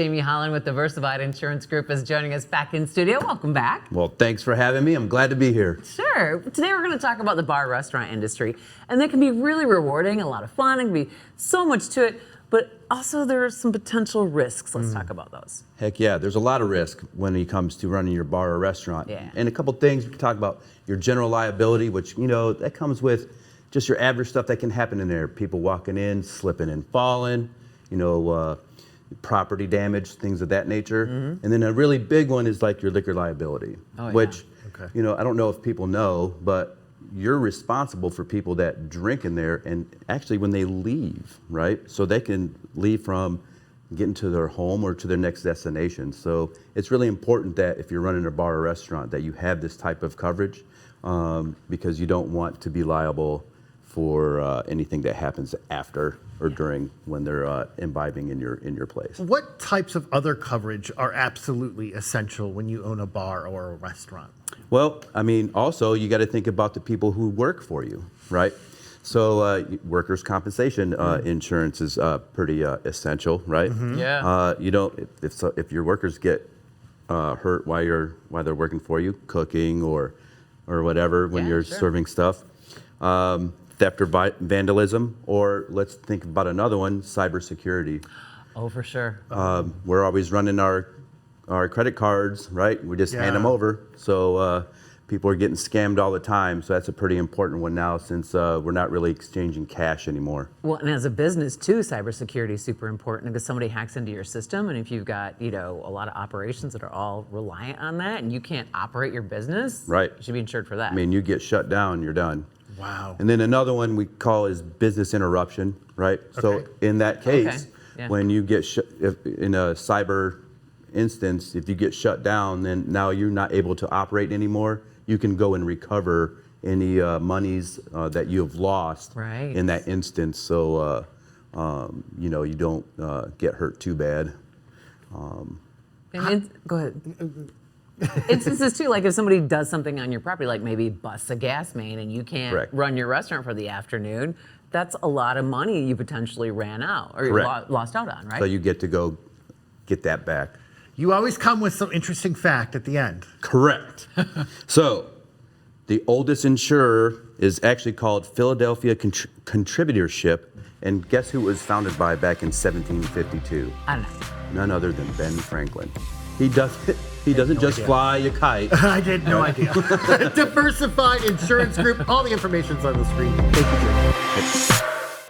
Jamie Holland with Diversified Insurance Group is joining us back in studio. Welcome back. Well, thanks for having me. I'm glad to be here. Sure. Today we're going to talk about the bar restaurant industry, and that can be really rewarding, a lot of fun, and can be so much to it, but also there are some potential risks. Let's talk about those. Heck yeah, there's a lot of risk when it comes to running your bar or restaurant. Yeah. And a couple things we can talk about: your general liability, which that comes with just your average stuff that can happen in there. People walking in, slipping and falling, property damage, things of that nature. And then a really big one is like your liquor liability, which, I don't know if people know, but you're responsible for people that drink in there and actually when they leave, right? So they can leave from getting to their home or to their next destination. So it's really important that if you're running a bar or restaurant that you have this type of coverage because you don't want to be liable for anything that happens after or during when they're imbibing in your place. What types of other coverage are absolutely essential when you own a bar or a restaurant? Well, I mean, also you got to think about the people who work for you, right? So workers' compensation insurance is pretty essential, right? Yeah. If your workers get hurt while they're working for you, cooking or whatever when you're serving stuff. Theft or vandalism, or let's think about another one, cybersecurity. Oh, for sure. We're always running our credit cards, right? We just hand them over. So people are getting scammed all the time. So that's a pretty important one now since we're not really exchanging cash anymore. Well, and as a business too, cybersecurity is super important because somebody hacks into your system, and if you've got a lot of operations that are all reliant on that, and you can't operate your business, right? You should be insured for that. I mean, you get shut down, you're done. Wow. And then another one we call is business interruption, right? Okay. So in that case, when you get in a cyber instance, if you get shut down, then now you're not able to operate anymore. You can go and recover any monies that you have lost in that instance. So you don't get hurt too bad. Go ahead. Instances too, like if somebody does something on your property, like maybe busts a gas main and you can't run your restaurant for the afternoon, that's a lot of money you potentially ran out or lost out on, right? So you get to go get that back. You always come with some interesting fact at the end. Correct. So the oldest insurer is actually called Philadelphia Contributorship, and guess who it was founded by back in 1752? I don't know. None other than Ben Franklin. He doesn't just fly a kite. I had no idea. Diversified Insurance Group. All the information's on the screen. Thank you, Jim.